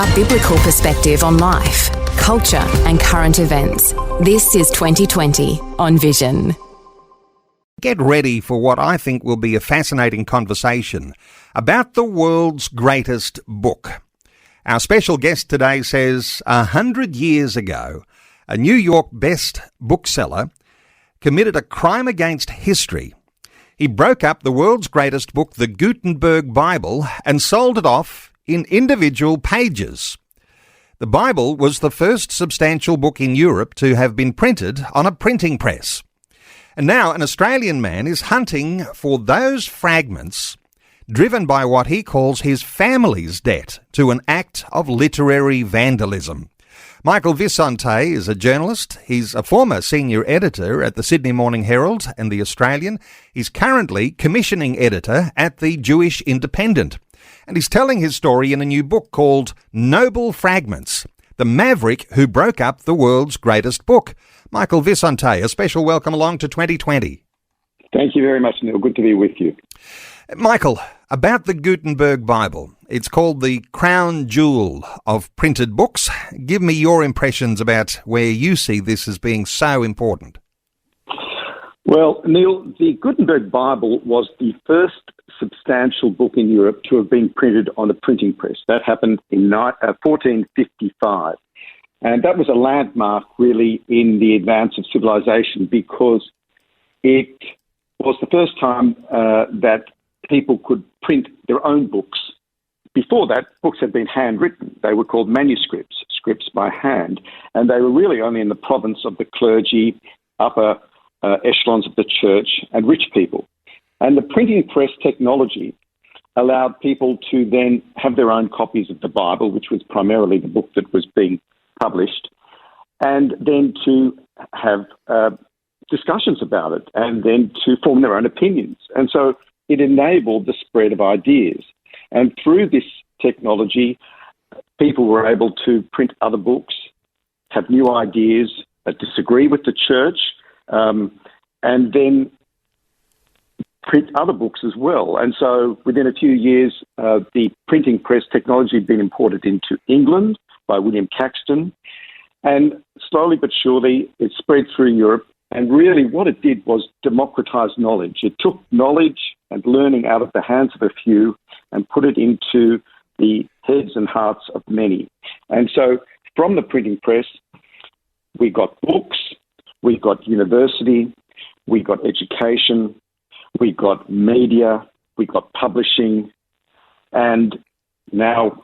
A biblical perspective on life, culture and current events. This is 2020 on Vision. Get ready for what I think will be a fascinating conversation about the world's greatest book. Our special guest today says 100 years ago, a New York best bookseller committed a crime against history. He broke up the world's greatest book, the Gutenberg Bible, and sold it off in individual pages. The Bible was the first substantial book in Europe to have been printed on a printing press. And now an Australian man is hunting for those fragments, driven by what he calls his family's debt to an act of literary vandalism. Michael Visontay is a journalist. He's a former senior editor at the Sydney Morning Herald and the Australian. He's currently commissioning editor at the Jewish Independent. And he's telling his story in a new book called Noble Fragments, the maverick who broke up the world's greatest book. Michael Visontay, a special welcome along to 2020. Thank you very much, Neil. Good to be with you. Michael, about the Gutenberg Bible. It's called the crown jewel of printed books. Give me your impressions about where you see this as being so important. Well, Neil, the Gutenberg Bible was the first substantial book in Europe to have been printed on a printing press. That happened in 1455. And that was a landmark, really, in the advance of civilization because it was the first time that people could print their own books. Before that, books had been handwritten. They were called manuscripts, scripts by hand, and they were really only in the province of the clergy, upper echelons of the church, and rich people. And the printing press technology allowed people to then have their own copies of the Bible, which was primarily the book that was being published, and then to have discussions about it, and then to form their own opinions. And so it enabled the spread of ideas. And through this technology, people were able to print other books, have new ideas, disagree with the church, and then print other books as well. And so within a few years, the printing press technology had been imported into England by William Caxton. And slowly but surely, it spread through Europe. And really what it did was democratize knowledge. It took knowledge and learning out of the hands of a few and put it into the heads and hearts of many. And so from the printing press, we got books, we got university, we got education, we got media, we got publishing, and now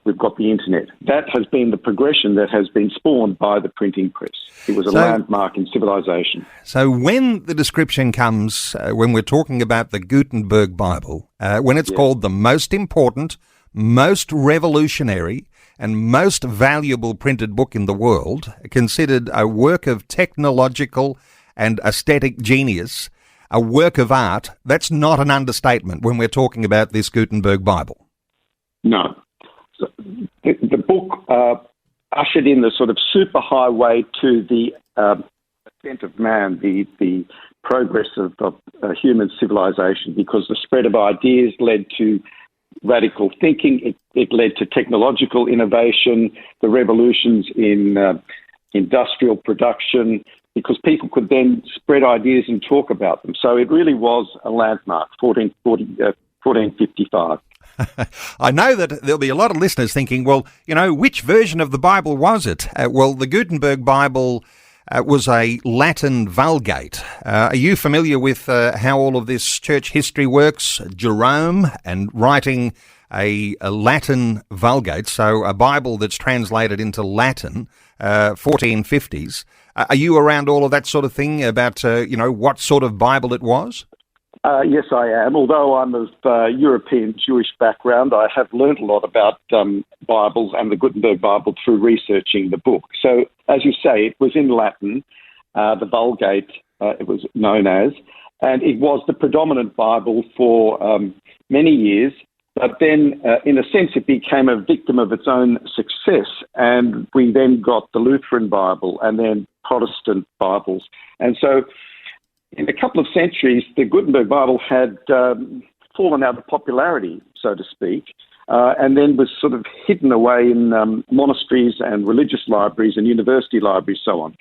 we've got the internet. That has been the progression that has been spawned by the printing press. It was a landmark in civilization. So when the description comes, when we're talking about the Gutenberg Bible, when it's called the most important, most revolutionary, and most valuable printed book in the world, considered a work of technological and aesthetic genius, a work of art, that's not an understatement when we're talking about this Gutenberg Bible. No. So the book ushered in the sort of superhighway to the ascent of man, the progress of human civilization, because the spread of ideas led to radical thinking. It led to technological innovation, the revolutions in industrial production, because people could then spread ideas and talk about them. So it really was a landmark, 1455. I know that there'll be a lot of listeners thinking, well, you know, which version of the Bible was it? Well, the Gutenberg Bible was a Latin Vulgate. Are you familiar with how all of this church history works? Jerome and writing a Latin Vulgate, so a Bible that's translated into Latin, 1450s. Are you around all of that sort of thing about, what sort of Bible it was? Yes, I am. Although I'm of European Jewish background, I have learned a lot about Bibles and the Gutenberg Bible through researching the book. So, as you say, it was in Latin, the Vulgate it was known as, and it was the predominant Bible for many years. But then, in a sense, it became a victim of its own success, and we then got the Lutheran Bible and then Protestant Bibles. And so in a couple of centuries, the Gutenberg Bible had fallen out of popularity, so to speak, and then was sort of hidden away in monasteries and religious libraries and university libraries, so on.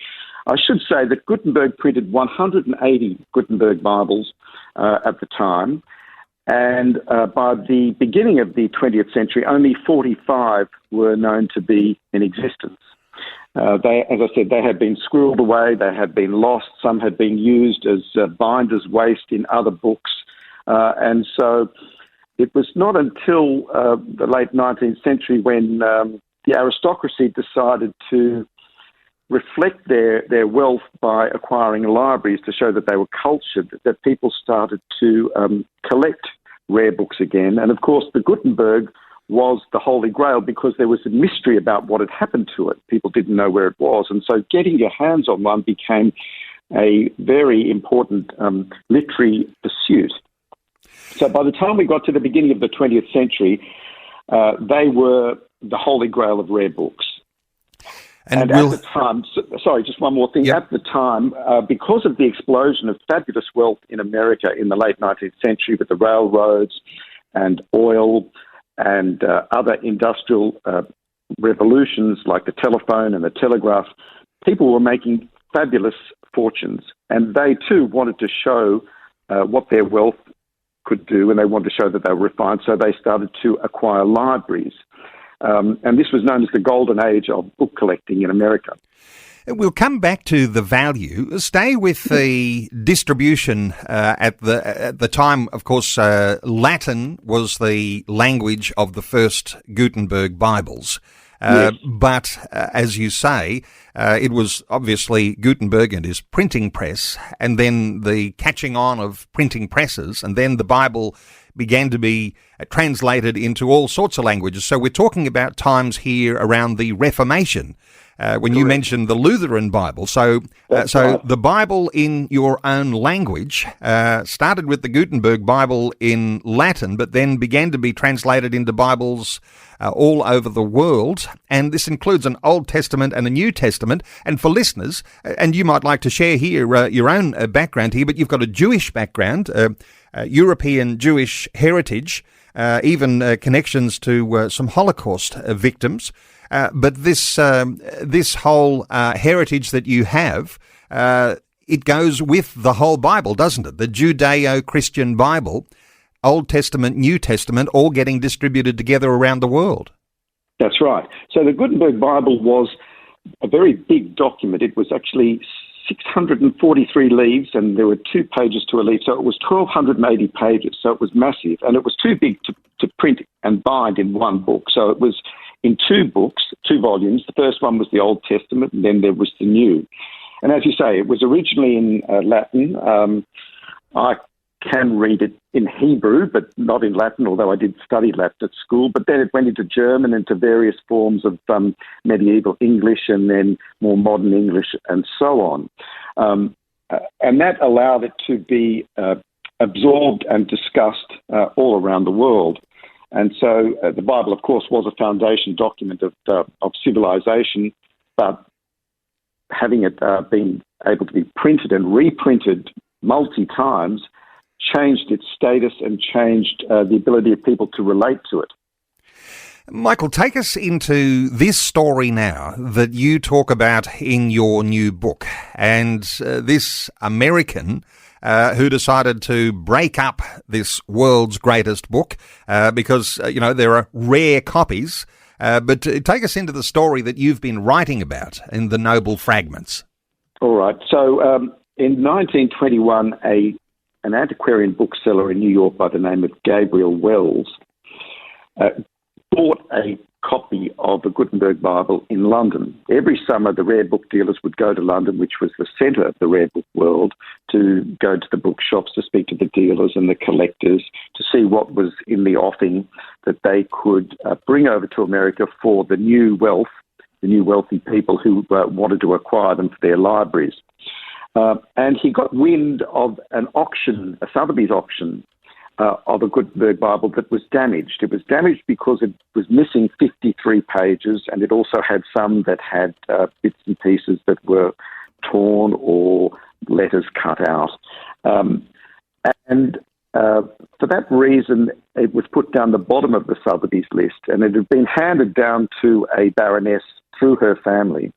I should say that Gutenberg printed 180 Gutenberg Bibles at the time, and by the beginning of the 20th century, only 45 were known to be in existence. They, as I said, they had been squirreled away, they had been lost, some had been used as binder's waste in other books, and so it was not until the late 19th century when the aristocracy decided to reflect their wealth by acquiring libraries to show that they were cultured, that people started to collect rare books again. And of course, the Gutenberg was the Holy Grail because there was a mystery about what had happened to it. People didn't know where it was. And so getting your hands on one became a very important literary pursuit. So by the time we got to the beginning of the 20th century, they were the Holy Grail of rare books. And at the time, sorry, just one more thing. Yep. At the time, because of the explosion of fabulous wealth in America in the late 19th century with the railroads and oil and other industrial revolutions like the telephone and the telegraph, people were making fabulous fortunes. And they too wanted to show what their wealth could do, and they wanted to show that they were refined, so they started to acquire libraries. And this was known as the golden age of book collecting in America. We'll come back to the value. Stay with the distribution at the time. Of course, Latin was the language of the first Gutenberg Bibles. Yes. But as you say, it was obviously Gutenberg and his printing press, and then the catching on of printing presses, and then the Bible began to be translated into all sorts of languages. So we're talking about times here around the Reformation, when you mentioned the Lutheran Bible. So right. The Bible in your own language started with the Gutenberg Bible in Latin, but then began to be translated into Bibles all over the world. And this includes an Old Testament and a New Testament. And for listeners, and you might like to share here your own background here, but you've got a Jewish background, European Jewish heritage, even connections to some Holocaust victims. But this whole heritage that you have, it goes with the whole Bible, doesn't it? The Judeo-Christian Bible, Old Testament, New Testament, all getting distributed together around the world. That's right. So the Gutenberg Bible was a very big document. It was actually 643 leaves, and there were 2 pages to a leaf, so it was 1,280 pages, so it was massive, and it was too big to print and bind in one book, so it was in 2 books, 2 volumes. The first one was the Old Testament, and then there was the New. And as you say, it was originally in Latin. I can read it in Hebrew, but not in Latin, although I did study Latin at school. But then it went into German, into various forms of medieval English, and then more modern English, and so on. And that allowed it to be absorbed and discussed all around the world. And so the Bible, of course, was a foundation document of civilization, but having it been able to be printed and reprinted multi-times changed its status and changed the ability of people to relate to it. Michael, take us into this story now that you talk about in your new book, and this American who decided to break up this world's greatest book because, there are rare copies. But take us into the story that you've been writing about in the Noble Fragments. All right. So in 1921, an antiquarian bookseller in New York by the name of Gabriel Wells bought a copy of the Gutenberg Bible in London. Every summer, the rare book dealers would go to London, which was the centre of the rare book world, to go to the bookshops, to speak to the dealers and the collectors, to see what was in the offing that they could bring over to America for the new wealthy people who wanted to acquire them for their libraries. And he got wind of an auction, a Sotheby's auction, of a Gutenberg Bible that was damaged. It was damaged because it was missing 53 pages, and it also had some that had bits and pieces that were torn or letters cut out. And For that reason, it was put down the bottom of the Sotheby's list, and it had been handed down to a baroness through her family.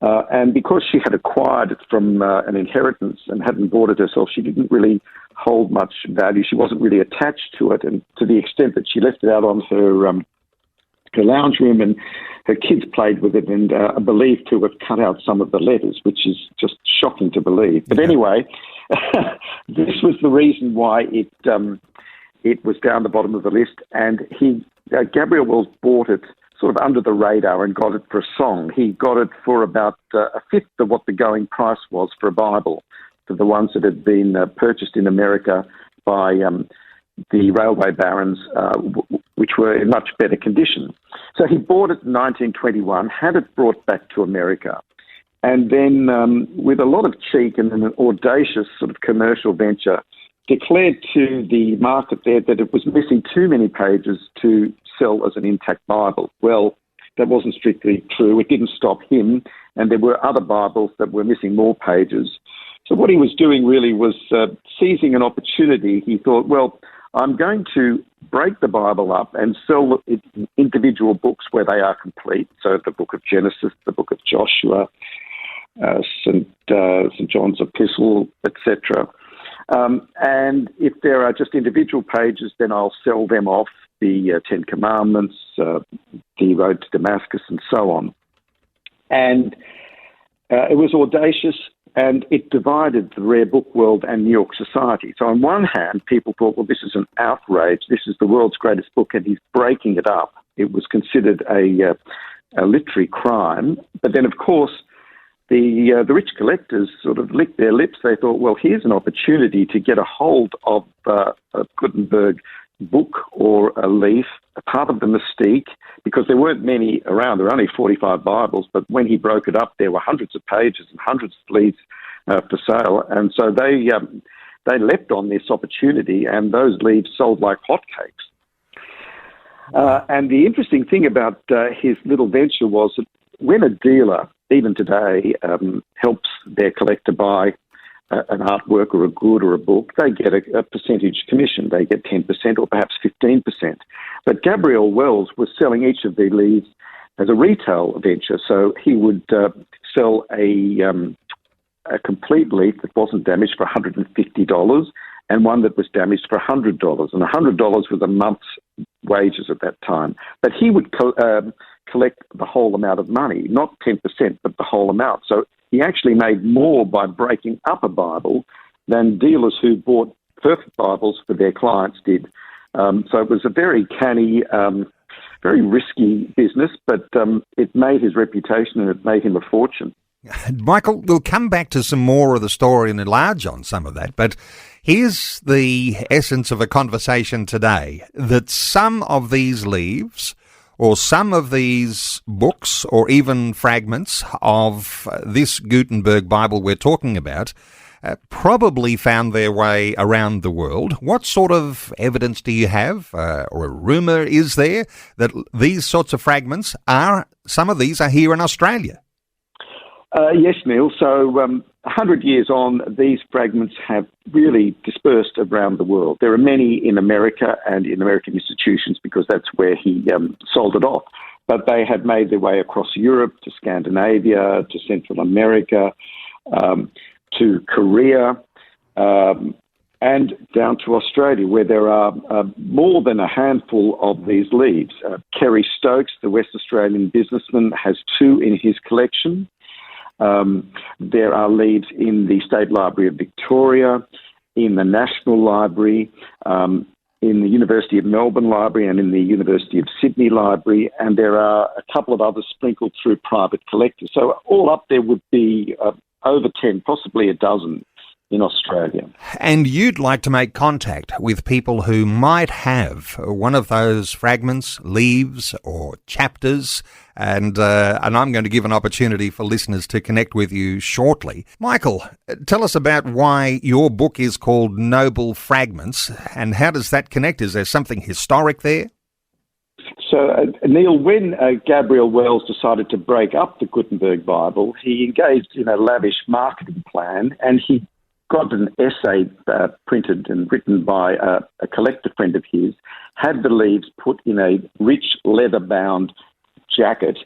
And because she had acquired it from an inheritance and hadn't bought it herself, she didn't really hold much value. She wasn't really attached to it, and to the extent that she left it out on her lounge room, and her kids played with it and are believed to have cut out some of the letters, which is just shocking to believe. But anyway, this was the reason why it was down the bottom of the list, and Gabriel Wells bought it sort of under the radar and got it for a song. He got it for about a fifth of what the going price was for a Bible, for the ones that had been purchased in America by the railway barons, which were in much better condition. So he bought it in 1921, had it brought back to America, and then with a lot of cheek and an audacious sort of commercial venture, declared to the market there that it was missing too many pages to sell as an intact Bible. Well, that wasn't strictly true. It didn't stop him, and there were other Bibles that were missing more pages. So what he was doing really was seizing an opportunity. He thought, well, I'm going to break the Bible up and sell it in individual books where they are complete. So the book of Genesis, the book of Joshua, St. John's Epistle, etc. And if there are just individual pages, then I'll sell them off, the Ten Commandments, the Road to Damascus, and so on. And it was audacious, and it divided the rare book world and New York society. So on one hand, people thought, well, this is an outrage. This is the world's greatest book, and he's breaking it up. It was considered a literary crime. But then, of course, the rich collectors sort of licked their lips. They thought, well, here's an opportunity to get a hold of a Gutenberg book or a leaf, a part of the mystique, because there weren't many around. There were only 45 Bibles, but when he broke it up, there were hundreds of pages and hundreds of leaves for sale. And so they leapt on this opportunity, and those leaves sold like hotcakes. And the interesting thing about his little venture was that when a dealer, even today, helps their collector buy an artwork or a good or a book, they get a percentage commission. They get 10% or perhaps 15%. But Gabriel Wells was selling each of the leaves as a retail venture. So he would sell a complete leaf that wasn't damaged for $150 and one that was damaged for $100. And $100 was a month's wages at that time. But he would collect the whole amount of money, not 10%, but the whole amount. So he actually made more by breaking up a Bible than dealers who bought perfect Bibles for their clients did. So it was a very canny, very risky business, but it made his reputation and it made him a fortune. Michael, we'll come back to some more of the story and enlarge on some of that, but here's the essence of a conversation today, that some of these leaves or some of these books or even fragments of this Gutenberg Bible we're talking about probably found their way around the world. What sort of evidence do you have, or a rumour is there, that these sorts of fragments some of these are here in Australia? Yes, Neil. So 100 years on, these fragments have really dispersed around the world. There are many in America and in American institutions because that's where he sold it off. But they have made their way across Europe, to Scandinavia, to Central America, to Korea, and down to Australia, where there are more than a handful of these leaves. Kerry Stokes, the West Australian businessman, has 2 in his collection. There are leaves in the State Library of Victoria, in the National Library, in the University of Melbourne Library and in the University of Sydney Library, and there are a couple of others sprinkled through private collectors. So all up there would be over 10, possibly a dozen in Australia. And you'd like to make contact with people who might have one of those fragments, leaves or chapters, and I'm going to give an opportunity for listeners to connect with you shortly. Michael, tell us about why your book is called Noble Fragments, and how does that connect? Is there something historic there? So, Neil, when Gabriel Wells decided to break up the Gutenberg Bible, he engaged in a lavish marketing plan, and he got an essay printed and written by a collector friend of his, had the leaves put in a rich leather-bound jacket,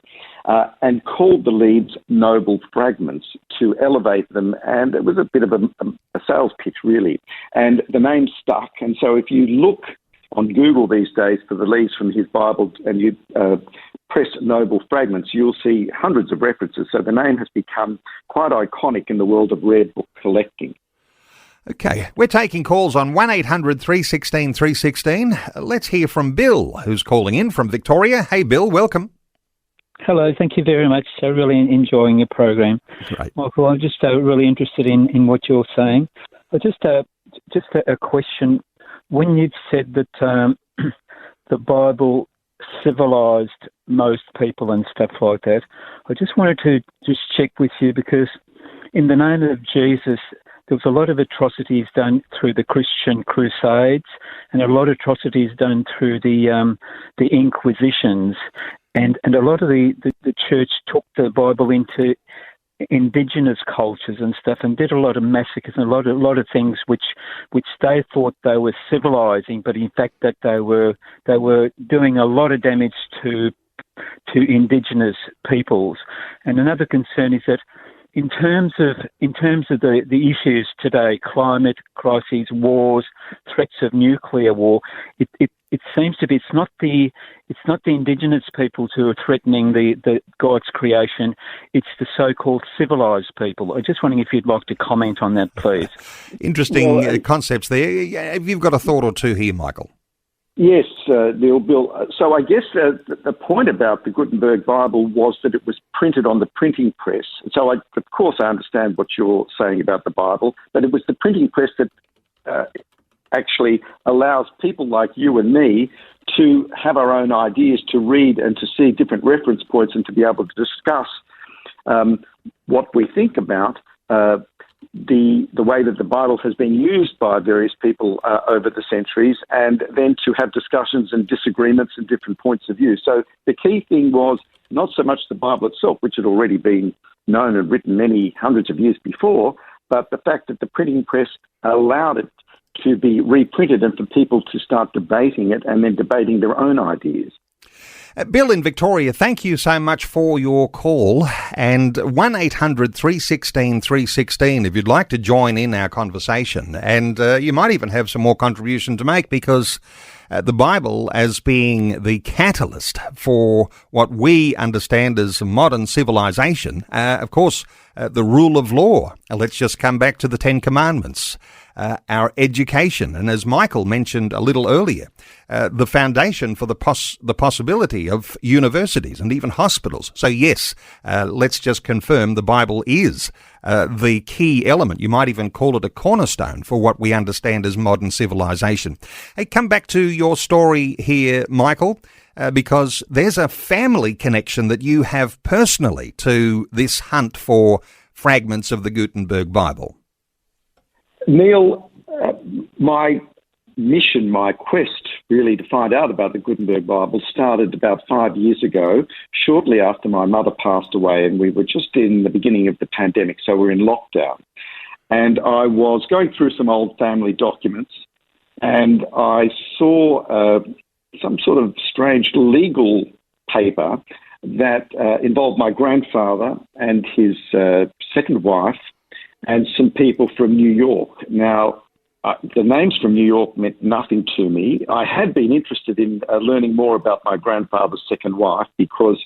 and called the leaves Noble Fragments to elevate them. And it was a bit of a sales pitch, really. And the name stuck. And so if you look on Google these days for the leaves from his Bible and you press Noble Fragments, you'll see hundreds of references. So the name has become quite iconic in the world of rare book collecting. Okay, we're taking calls on 1800 316 316. Let's hear from Bill, who's calling in from Victoria. Hey, Bill, welcome. Hello, thank you very much. Really enjoying your program. Great. Michael, I'm just really interested in what you're saying. Just a question. When you've said that the Bible civilized most people and stuff like that, I just wanted to just check with you, because in the name of Jesus, there was a lot of atrocities done through the Christian Crusades and a lot of atrocities done through the Inquisitions. And a lot of the church took the Bible into indigenous cultures and stuff and did a lot of massacres and a lot of things which they thought they were civilizing, but in fact that they were doing a lot of damage to indigenous peoples. And another concern is that in terms of the issues today, climate crises, wars, threats of nuclear war, it seems to be it's not the indigenous peoples who are threatening the God's creation. It's the so-called civilized people. I'm just wondering if you'd like to comment on that, please. Interesting concepts there. Have you got a thought or two here, Michael? Yes, Neil, Bill. So I guess the point about the Gutenberg Bible was that it was printed on the printing press. So, of course, I understand what you're saying about the Bible, but it was the printing press that actually allows people like you and me to have our own ideas, to read and to see different reference points and to be able to discuss what we think about the way that the Bible has been used by various people over the centuries, and then to have discussions and disagreements and different points of view. So the key thing was not so much the Bible itself, which had already been known and written many hundreds of years before, but the fact that the printing press allowed it to be reprinted and for people to start debating it and then debating their own ideas. Bill in Victoria, thank you so much for your call. And 1800 316 316 if you'd like to join in our conversation. And you might even have some more contribution to make, because the Bible, as being the catalyst for what we understand as modern civilization, of course, the rule of law. Let's just come back to the Ten Commandments. Our education, and as Michael mentioned a little earlier, the foundation for the possibility of universities and even hospitals. So yes, let's just confirm the Bible is the key element. You might even call it a cornerstone for what we understand as modern civilization. Hey, come back to your story here, Michael, because there's a family connection that you have personally to this hunt for fragments of the Gutenberg Bible. Neil, my mission, my quest really to find out about the Gutenberg Bible started about 5 years ago, shortly after my mother passed away, and we were just in the beginning of the pandemic, so we're in lockdown. And I was going through some old family documents, and I saw some sort of strange legal paper that involved my grandfather and his second wife, and some people from New York. Now, the names from New York meant nothing to me. I had been interested in learning more about my grandfather's second wife because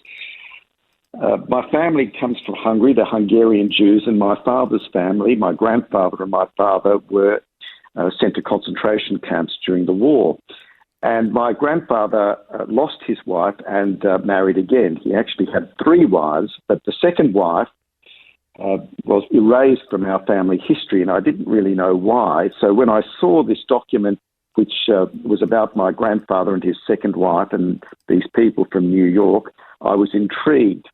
my family comes from Hungary, the Hungarian Jews, and my father's family, my grandfather and my father, were sent to concentration camps during the war. And my grandfather lost his wife and married again. He actually had 3 wives, but the second wife was erased from our family history, and I didn't really know why. So when I saw this document, which was about my grandfather and his second wife and these people from New York, I was intrigued.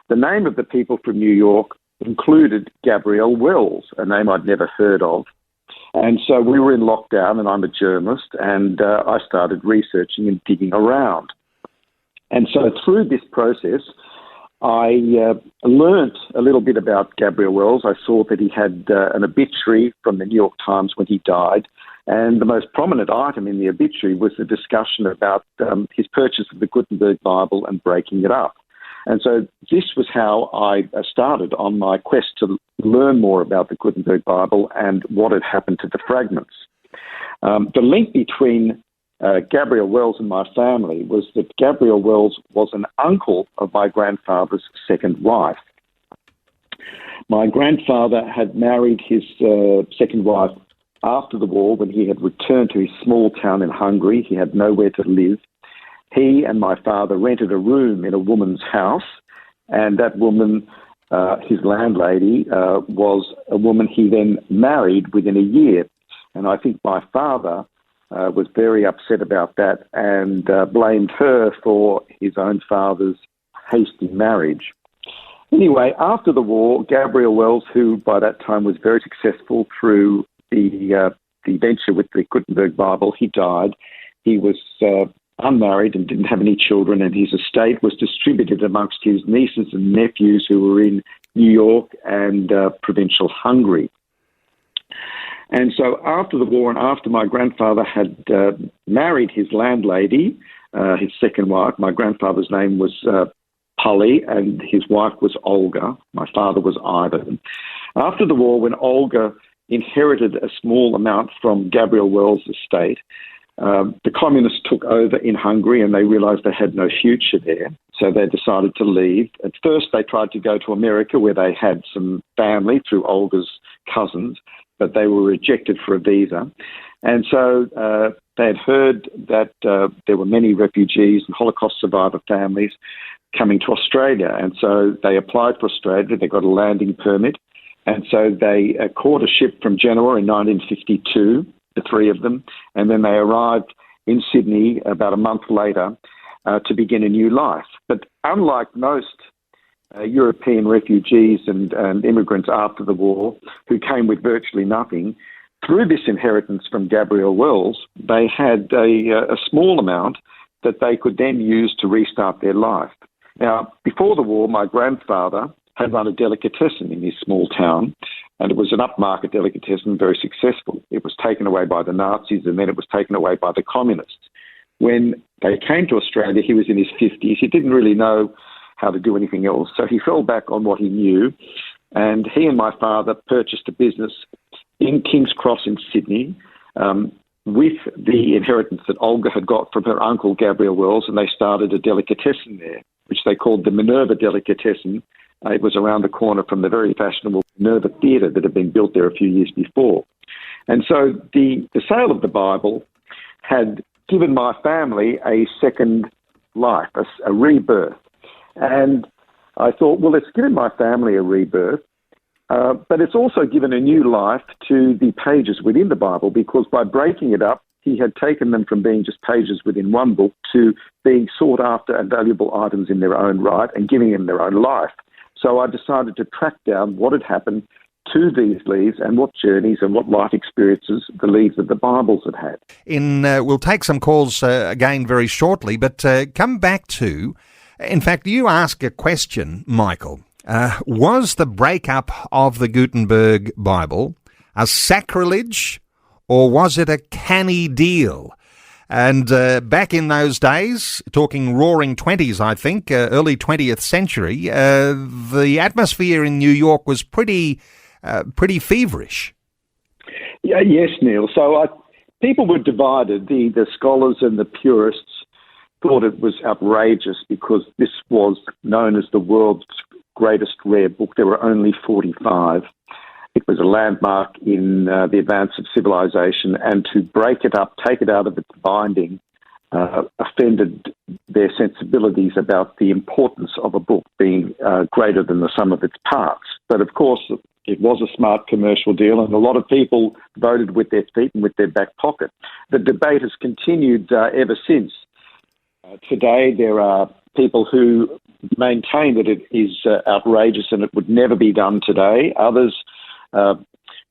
The name of the people from New York included Gabrielle Wells, a name I'd never heard of. And so we were in lockdown, and I'm a journalist, and I started researching and digging around. And so through this process, I learnt a little bit about Gabriel Wells. I saw that he had an obituary from the New York Times when he died, and the most prominent item in the obituary was the discussion about his purchase of the Gutenberg Bible and breaking it up. And so this was how I started on my quest to learn more about the Gutenberg Bible and what had happened to the fragments. The link between Gabriel Wells and my family was that Gabriel Wells was an uncle of my grandfather's second wife. My grandfather had married his second wife after the war when he had returned to his small town in Hungary. He had nowhere to live. He and my father rented a room in a woman's house, and that woman, his landlady, was a woman he then married within a year. And I think my father was very upset about that and blamed her for his own father's hasty marriage. Anyway, after the war, Gabriel Wells, who by that time was very successful through the venture with the Gutenberg Bible, he died. He was unmarried and didn't have any children, and his estate was distributed amongst his nieces and nephews who were in New York and provincial Hungary. And so after the war and after my grandfather had married his landlady, his second wife, my grandfather's name was Polly and his wife was Olga. My father was Ivan. After the war, when Olga inherited a small amount from Gabriel Wells' estate, the communists took over in Hungary and they realised they had no future there, so they decided to leave. At first, they tried to go to America where they had some family through Olga's cousins, but they were rejected for a visa. And so they had heard that there were many refugees and Holocaust survivor families coming to Australia. And so they applied for Australia. They got a landing permit. And so they caught a ship from Genoa in 1952, the three of them, and then they arrived in Sydney about a month later to begin a new life. But unlike most European refugees and immigrants after the war who came with virtually nothing, through this inheritance from Gabriel Wells, they had a small amount that they could then use to restart their life. Now, before the war, my grandfather had run a delicatessen in his small town, and it was an upmarket delicatessen, very successful. It was taken away by the Nazis, and then it was taken away by the communists. When they came to Australia, he was in his 50s. He didn't really know how to do anything else, so he fell back on what he knew, and he and my father purchased a business in King's Cross in Sydney with the inheritance that Olga had got from her uncle Gabriel Wells, and they started a delicatessen there, which they called the Minerva Delicatessen. It was around the corner from the very fashionable Minerva Theatre that had been built there a few years before. And so the sale of the Bible had given my family a second life, a rebirth. And I thought, well, it's given my family a rebirth, but it's also given a new life to the pages within the Bible, because by breaking it up, he had taken them from being just pages within one book to being sought after and valuable items in their own right and giving them their own life. So I decided to track down what had happened to these leaves and what journeys and what life experiences the leaves of the Bibles had had. We'll take some calls again very shortly, but come back to, in fact, you ask a question, Michael. Was the breakup of the Gutenberg Bible a sacrilege or was it a canny deal? And back in those days, talking roaring 20s, I think, early 20th century, the atmosphere in New York was pretty feverish. Yeah, yes, Neil. So people were divided. The scholars and the purists thought it was outrageous because this was known as the world's greatest rare book. There were only 45. It was a landmark in the advance of civilization, and to break it up, take it out of its binding, offended their sensibilities about the importance of a book being greater than the sum of its parts. But of course, it was a smart commercial deal, and a lot of people voted with their feet and with their back pocket. The debate has continued ever since. Today, there are people who maintain that it is outrageous and it would never be done today. Others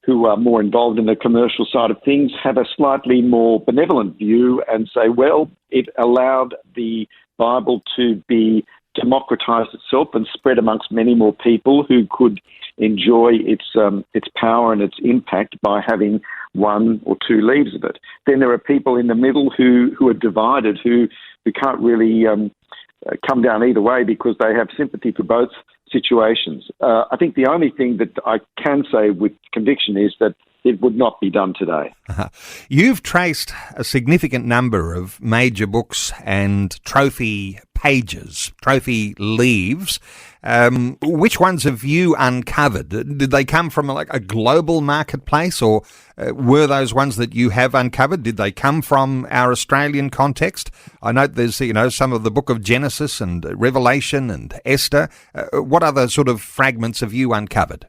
who are more involved in the commercial side of things have a slightly more benevolent view and say, well, it allowed the Bible to be democratized itself and spread amongst many more people who could enjoy its power and its impact by having one or two leaves of it. Then there are people in the middle who are divided, who can't really come down either way because they have sympathy for both situations. I think the only thing that I can say with conviction is that it would not be done today. You've traced a significant number of major books and trophy pages, trophy leaves. Which ones have you uncovered? Did they come from a global marketplace, or were those ones that you have uncovered, did they come from our Australian context? I note there's, some of the book of Genesis and Revelation and Esther. What other sort of fragments have you uncovered?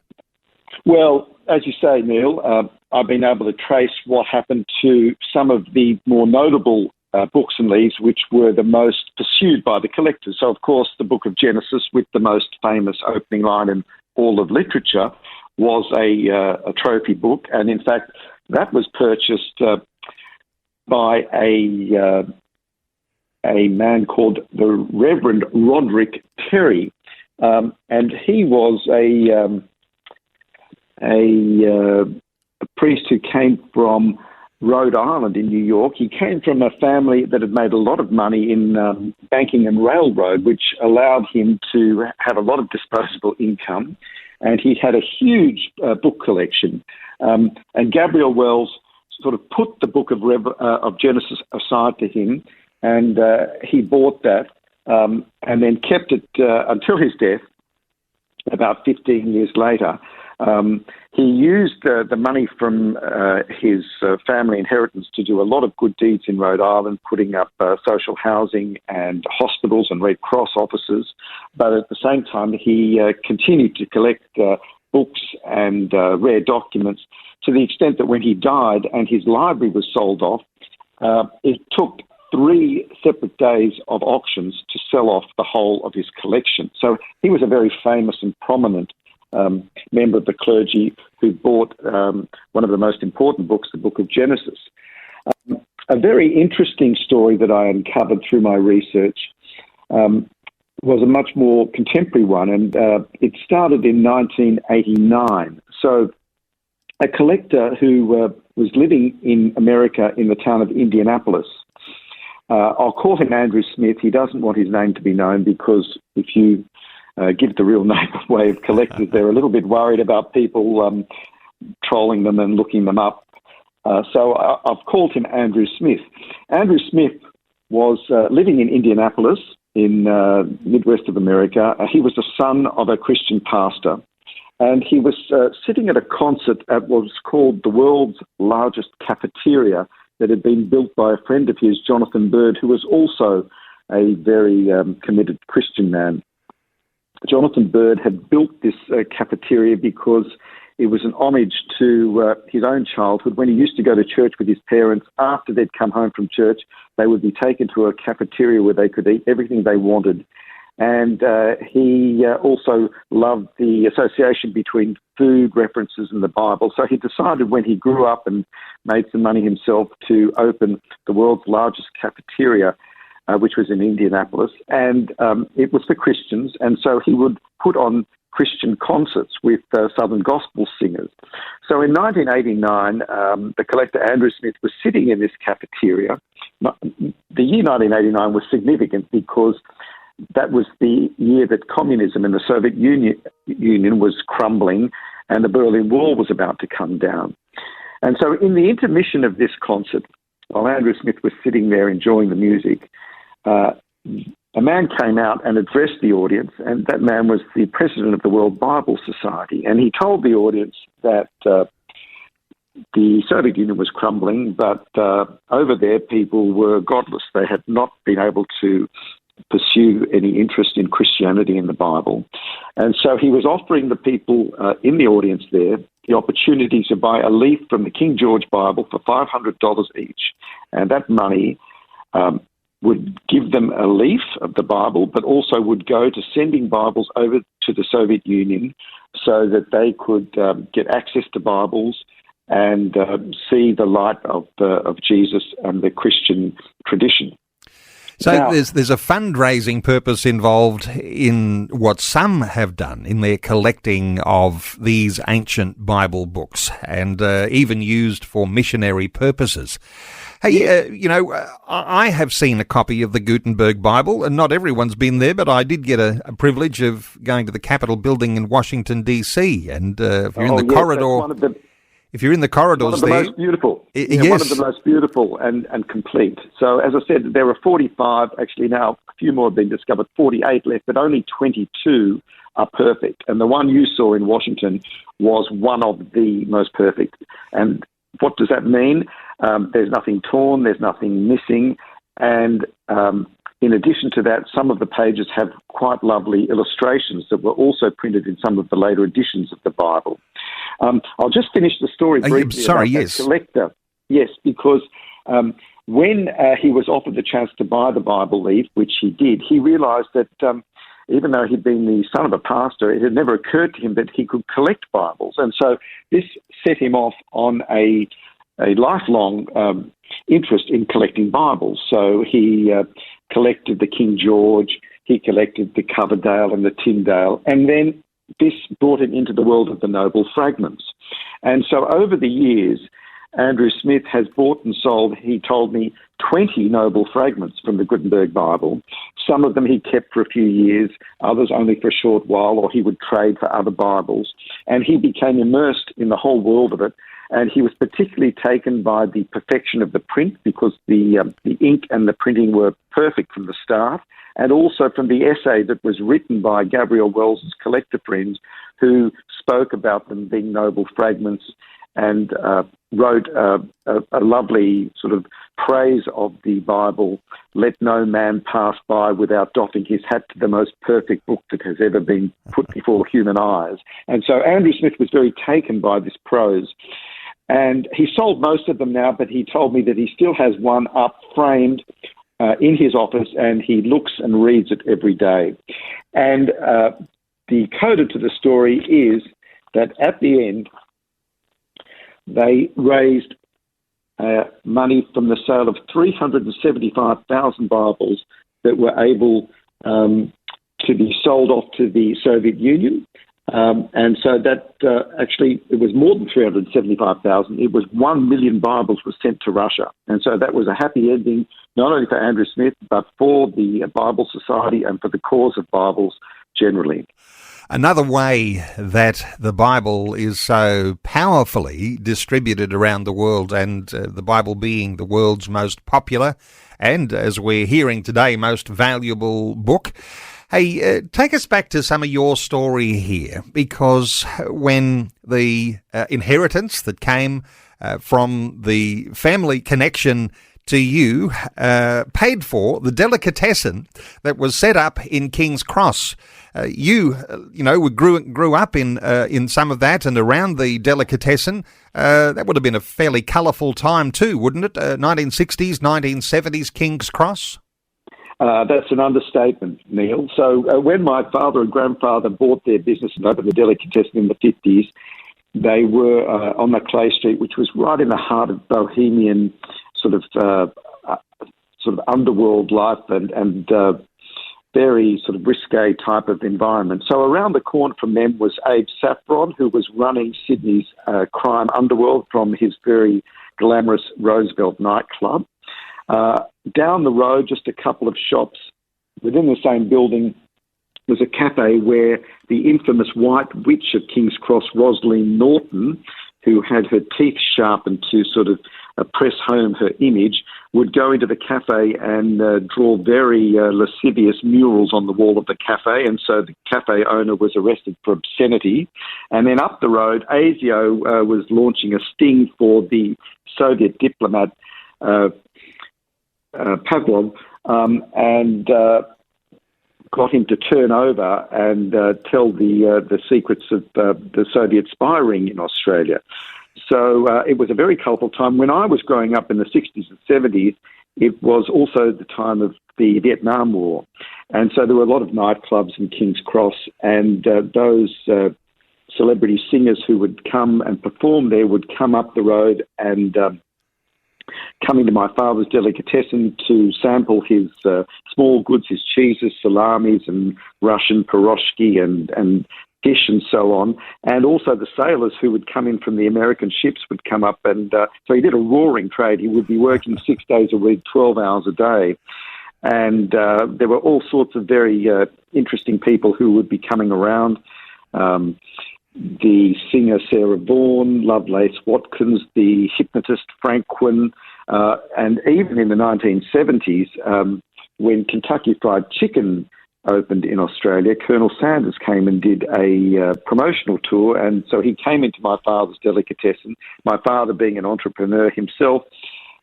Well, as you say, Neil, I've been able to trace what happened to some of the more notable books and leaves which were the most pursued by the collectors. So, of course, the book of Genesis, with the most famous opening line in all of literature, was a trophy book. And, in fact, that was purchased by a man called the Reverend Roderick Terry. And he was a priest who came from Rhode Island in New York. He came from a family that had made a lot of money in banking and railroad, which allowed him to have a lot of disposable income. And he had a huge book collection. And Gabriel Wells sort of put the book of Genesis aside to him, and he bought that and then kept it until his death, about 15 years later. He used the money from his family inheritance to do a lot of good deeds in Rhode Island, putting up social housing and hospitals and Red Cross offices. But at the same time, he continued to collect books and rare documents to the extent that when he died and his library was sold off, it took 3 separate days of auctions to sell off the whole of his collection. So he was a very famous and prominent member of the clergy who bought one of the most important books, the book of Genesis. A very interesting story that I uncovered through my research was a much more contemporary one, and it started in 1989. So a collector who was living in America in the town of Indianapolis, I'll call him Andrew Smith. He doesn't want his name to be known because if you give the real name away of collectors, they're a little bit worried about people trolling them and looking them up. So I've called him Andrew Smith. Andrew Smith was living in Indianapolis in Midwest of America. He was the son of a Christian pastor, and he was sitting at a concert at what was called the world's largest cafeteria that had been built by a friend of his, Jonathan Bird, who was also a very committed Christian man. Jonathan Bird had built this cafeteria because it was an homage to his own childhood. When he used to go to church with his parents, after they'd come home from church, they would be taken to a cafeteria where they could eat everything they wanted. And he also loved the association between food references and the Bible. So he decided when he grew up and made some money himself to open the world's largest cafeteria, which was in Indianapolis, and it was for Christians, and so he would put on Christian concerts with Southern gospel singers. So in 1989, the collector Andrew Smith was sitting in this cafeteria. The year 1989 was significant because that was the year that communism in the Soviet Union was crumbling and the Berlin Wall was about to come down. And so in the intermission of this concert, while Andrew Smith was sitting there enjoying the music, a man came out and addressed the audience, and that man was the president of the World Bible Society. And he told the audience that the Soviet Union was crumbling, but over there people were godless. They had not been able to pursue any interest in Christianity and the Bible. And so he was offering the people in the audience there the opportunity to buy a leaf from the King George Bible for $500 each. And that money would give them a leaf of the Bible, but also would go to sending Bibles over to the Soviet Union so that they could get access to Bibles and see the light of Jesus and the Christian tradition. So Now, there's a fundraising purpose involved in what some have done in their collecting of these ancient Bible books, and even used for missionary purposes. Hey, I have seen a copy of the Gutenberg Bible, and not everyone's been there, but I did get a privilege of going to the Capitol building in Washington, D.C., and if you're in the corridor... If you're in the corridors one of the there... most beautiful. Yes. One of the most beautiful and complete. So, as I said, there are 45. Actually, now a few more have been discovered, 48 left, but only 22 are perfect. And the one you saw in Washington was one of the most perfect. And what does that mean? There's nothing torn, there's nothing missing. And in addition to that, some of the pages have quite lovely illustrations that were also printed in some of the later editions of the Bible. I'll just finish the story briefly about that collector. Yes, because when he was offered the chance to buy the Bible leaf, which he did, he realised that even though he'd been the son of a pastor, it had never occurred to him that he could collect Bibles. And so this set him off on a lifelong interest in collecting Bibles. So he collected the King George, he collected the Coverdale and the Tyndale, and then this brought him into the world of the noble fragments. And so over the years, Andrew Smith has bought and sold, he told me, 20 noble fragments from the Gutenberg Bible. Some of them he kept for a few years, others only for a short while, or he would trade for other Bibles. And he became immersed in the whole world of it. And he was particularly taken by the perfection of the print, because the ink and the printing were perfect from the start, and also from the essay that was written by Gabriel Wells's collector friends, who spoke about them being noble fragments and wrote a lovely sort of praise of the Bible. Let no man pass by without doffing his hat to the most perfect book that has ever been put before human eyes. And so Andrew Smith was very taken by this prose. And he sold most of them now, but he told me that he still has one up framed in his office, and he looks and reads it every day. And the coda to the story is that at the end, they raised money from the sale of 375,000 Bibles that were able to be sold off to the Soviet Union. And so that actually, it was more than 375,000. It was 1 million Bibles were sent to Russia. And so that was a happy ending, not only for Andrew Smith, but for the Bible Society and for the cause of Bibles generally. Another way that the Bible is so powerfully distributed around the world, and the Bible being the world's most popular and, as we're hearing today, most valuable book. Hey, take us back to some of your story here, because when the inheritance that came from the family connection to you paid for the delicatessen that was set up in King's Cross, you grew up in some of that and around the delicatessen. That would have been a fairly colourful time too, wouldn't it? 1960s, 1970s, King's Cross? That's an understatement, Neil. So when my father and grandfather bought their business and opened the delicatessen in the 50s, they were on Maclay Street, which was right in the heart of bohemian sort of underworld life and very sort of risque type of environment. So around the corner from them was Abe Saffron, who was running Sydney's crime underworld from his very glamorous Roosevelt nightclub. Down the road, just a couple of shops within the same building, was a cafe where the infamous White Witch of King's Cross, Rosaline Norton, who had her teeth sharpened to sort of press home her image, would go into the cafe and draw very lascivious murals on the wall of the cafe. And so the cafe owner was arrested for obscenity. And then up the road, ASIO was launching a sting for the Soviet diplomat Pavlov, and got him to turn over and tell the secrets of the Soviet spy ring in Australia. So it was a very colourful time. When I was growing up in the 60s and 70s, it was also the time of the Vietnam War. And so there were a lot of nightclubs in King's Cross, and those celebrity singers who would come and perform there would come up the road and coming to my father's delicatessen to sample his small goods, his cheeses, salamis, and Russian pierogi and fish and so on. And also the sailors who would come in from the American ships would come up. And so he did a roaring trade. He would be working 6 days a week, 12 hours a day. And there were all sorts of very interesting people who would be coming around. The singer Sarah Vaughan, Lovelace Watkins, the hypnotist Frank Quinn, and even in the 1970s, when Kentucky Fried Chicken opened in Australia, Colonel Sanders came and did a promotional tour, and so he came into my father's delicatessen. My father, being an entrepreneur himself,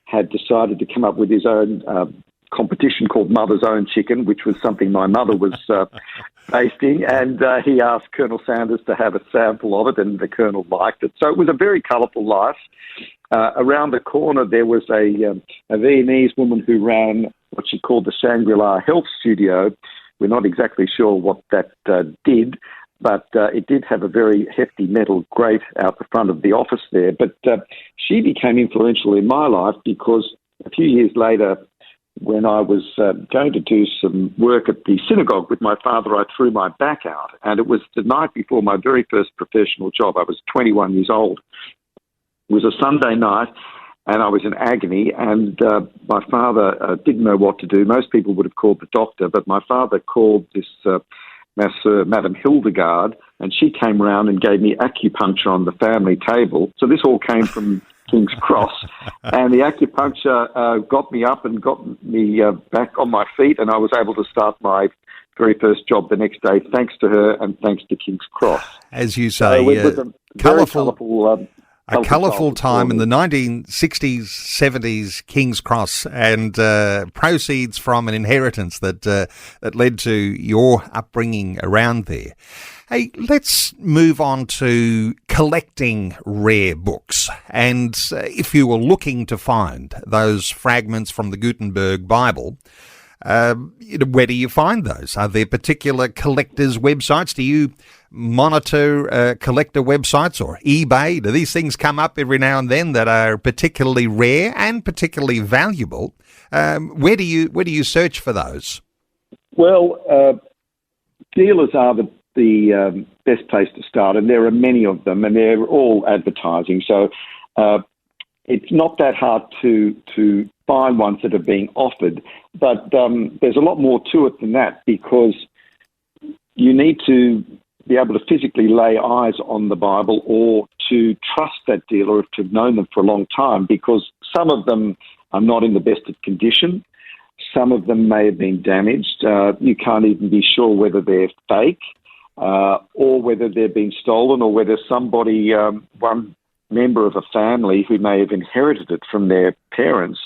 had decided to come up with his own competition called Mother's Own Chicken, which was something my mother was tasting, and he asked Colonel Sanders to have a sample of it, and the Colonel liked it. So it was a very colourful life. Around the corner, there was a Viennese woman who ran what she called the Shangri-La Health Studio. We're not exactly sure what that did, but it did have a very hefty metal grate out the front of the office there. But she became influential in my life because a few years later, when I was going to do some work at the synagogue with my father, I threw my back out. And it was the night before my very first professional job. I was 21 years old. It was a Sunday night, and I was in agony, and my father didn't know what to do. Most people would have called the doctor, but my father called this masseur, Madame Hildegard, and she came round and gave me acupuncture on the family table. So this all came from King's Cross, and the acupuncture got me up and got me back on my feet, and I was able to start my very first job the next day, thanks to her and thanks to King's Cross. As you say, a colourful time in the 1960s, 70s, King's Cross, and proceeds from an inheritance that led to your upbringing around there. Hey, let's move on to collecting rare books. And if you were looking to find those fragments from the Gutenberg Bible, where do you find those? Are there particular collectors' websites? Do you monitor collector websites or eBay? Do these things come up every now and then that are particularly rare and particularly valuable? Where do you search for those? Well, dealers are the best place to start, and there are many of them, and they're all advertising. So it's not that hard to find ones that are being offered, but there's a lot more to it than that, because you need to be able to physically lay eyes on the Bible or to trust that dealer if you've known them for a long time, because some of them are not in the best of condition. Some of them may have been damaged. You can't even be sure whether they're fake or whether they're being stolen, or whether somebody, one member of a family who may have inherited it from their parents,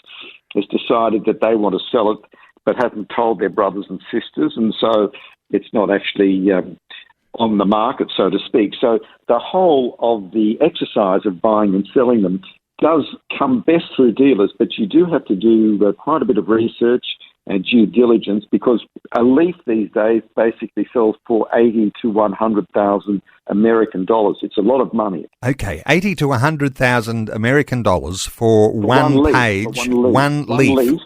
has decided that they want to sell it but hasn't told their brothers and sisters, and so it's not actually on the market, so to speak. So the whole of the exercise of buying and selling them does come best through dealers, but you do have to do quite a bit of research and due diligence, because a leaf these days basically sells for 80 to 100,000 American dollars. It's a lot of money. Okay, 80 to 100,000 American dollars for one page, one leaf.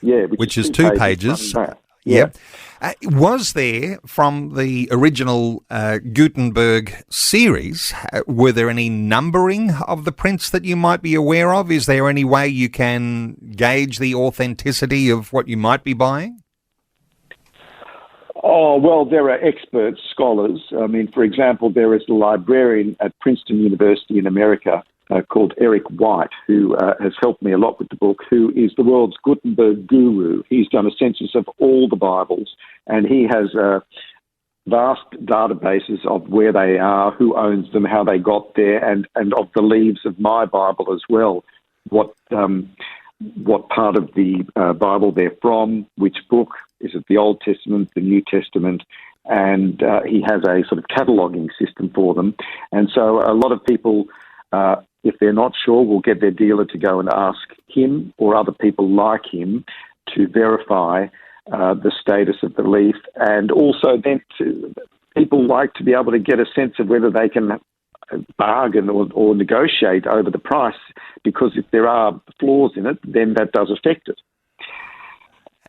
Yeah, which is two pages. Yeah. Was there, from the original Gutenberg series, were there any numbering of the prints that you might be aware of? Is there any way you can gauge the authenticity of what you might be buying? Oh, well, there are expert scholars. I mean, for example, there is a librarian at Princeton University in America called Eric White, who has helped me a lot with the book, who is the world's Gutenberg guru. He's done a census of all the Bibles, and he has vast databases of where they are, who owns them, how they got there, and of the leaves of my Bible as well, what part of the Bible they're from, which book, is it the Old Testament, the New Testament, and he has a sort of cataloguing system for them. And so a lot of people, if they're not sure, will get their dealer to go and ask him or other people like him to verify the status of the leaf. And also then people like to be able to get a sense of whether they can bargain or negotiate over the price, because if there are flaws in it, then that does affect it.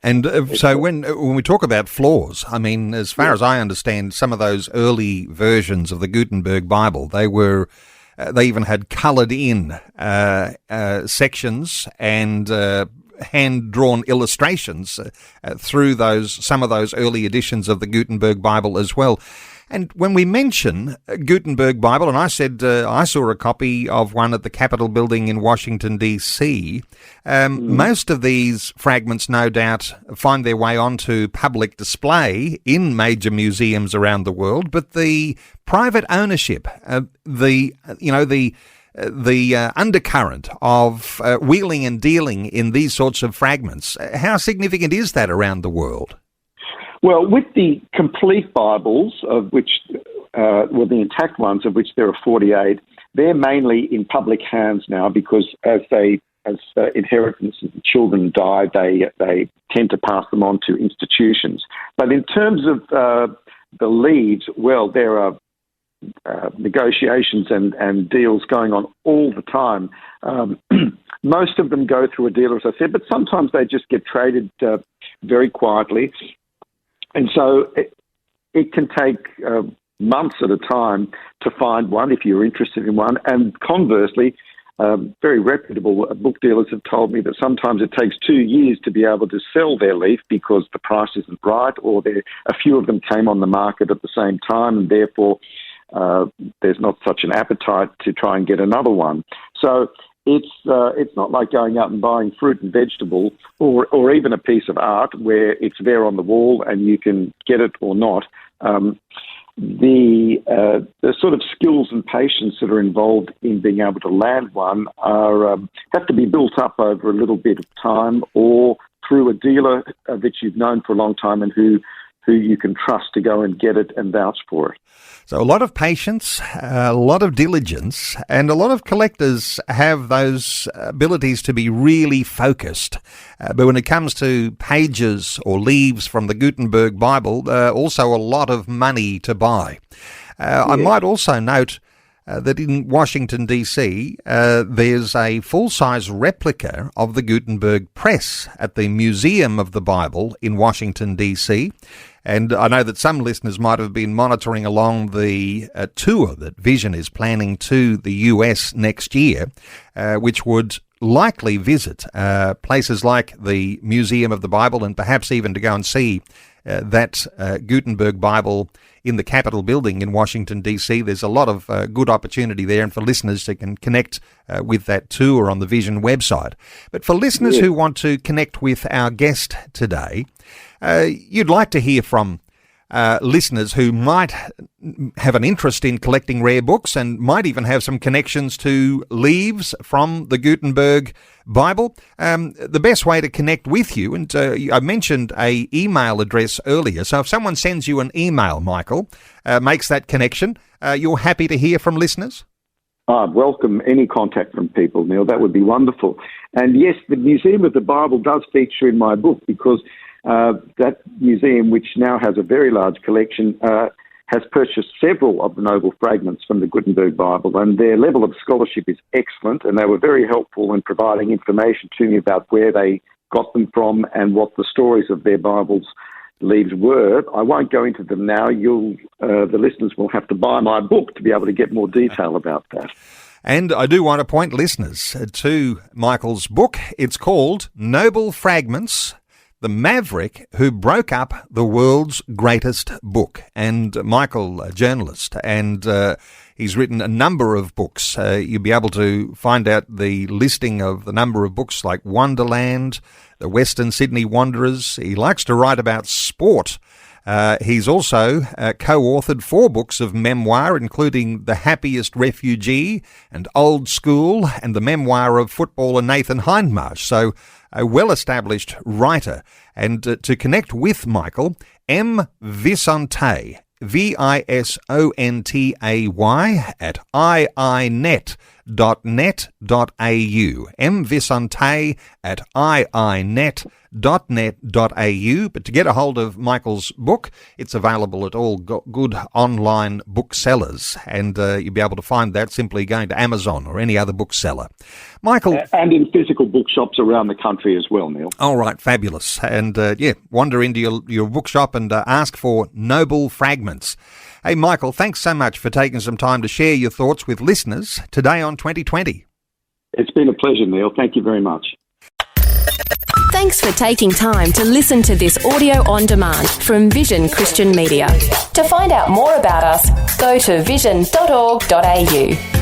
And so when we talk about flaws, I mean, as far as I understand, some of those early versions of the Gutenberg Bible, they even had coloured in sections and hand-drawn illustrations through some of those early editions of the Gutenberg Bible as well. And when we mention Gutenberg Bible, and I said I saw a copy of one at the Capitol building in Washington, D.C., most of these fragments, no doubt, find their way onto public display in major museums around the world, but the private ownership, the undercurrent of wheeling and dealing in these sorts of fragments, how significant is that around the world? Well, with the complete Bibles, of which, the intact ones, of which there are 48, they're mainly in public hands now because as inheritance children die, they tend to pass them on to institutions. But in terms of the leaves, well, there are negotiations and deals going on all the time. Most of them go through a dealer, as I said, but sometimes they just get traded very quietly. And so it can take months at a time to find one if you're interested in one. And conversely, very reputable book dealers have told me that sometimes it takes 2 years to be able to sell their leaf because the price isn't right, or a few of them came on the market at the same time, and therefore there's not such an appetite to try and get another one. So it's not like going out and buying fruit and vegetable or even a piece of art where it's there on the wall and you can get it or not. The sort of skills and patience that are involved in being able to land one have to be built up over a little bit of time or through a dealer that you've known for a long time and who you can trust to go and get it and vouch for it. So a lot of patience, a lot of diligence, and a lot of collectors have those abilities to be really focused. But when it comes to pages or leaves from the Gutenberg Bible, also a lot of money to buy. I might also note that in Washington, D.C., there's a full-size replica of the Gutenberg press at the Museum of the Bible in Washington, D.C., and I know that some listeners might have been monitoring along the tour that Vision is planning to the US next year, which would likely visit places like the Museum of the Bible and perhaps even to go and see that Gutenberg Bible in the Capitol building in Washington, D.C. There's a lot of good opportunity there, and for listeners who can connect with that tour on the Vision website. But for listeners who want to connect with our guest today, you'd like to hear from listeners who might have an interest in collecting rare books and might even have some connections to leaves from the Gutenberg Bible. The best way to connect with you, and I mentioned a email address earlier, so if someone sends you an email, Michael, makes that connection, you're happy to hear from listeners? I'd welcome any contact from people, Neil. That would be wonderful. And yes, the Museum of the Bible does feature in my book because that museum, which now has a very large collection, has purchased several of the noble fragments from the Gutenberg Bible, and their level of scholarship is excellent, and they were very helpful in providing information to me about where they got them from and what the stories of their Bibles leaves were. I won't go into them now. The listeners will have to buy my book to be able to get more detail about that. And I do want to point listeners to Michael's book. It's called Noble Fragments, The Maverick Who Broke Up the World's Greatest Book. And Michael, a journalist, and he's written a number of books. You'll be able to find out the listing of the number of books like Wonderland, The Western Sydney Wanderers. He likes to write about sport. He's also co-authored 4 books of memoir, including The Happiest Refugee and Old School and the memoir of footballer Nathan Hindmarsh. So a well-established writer. And to connect with Michael, M. Visontay, Visontay at iinet.net.au. M. Visontay at iinet.net.au. But to get a hold of Michael's book, it's available at all good online booksellers, and you'll be able to find that simply going to Amazon or any other bookseller. Michael... And in physical bookshops around the country as well, Neil. All right, fabulous. And, wander into your bookshop and ask for Noble Fragments. Hey, Michael, thanks so much for taking some time to share your thoughts with listeners today on 2020. It's been a pleasure, Neil. Thank you very much. Thanks for taking time to listen to this audio on demand from Vision Christian Media. To find out more about us, go to vision.org.au.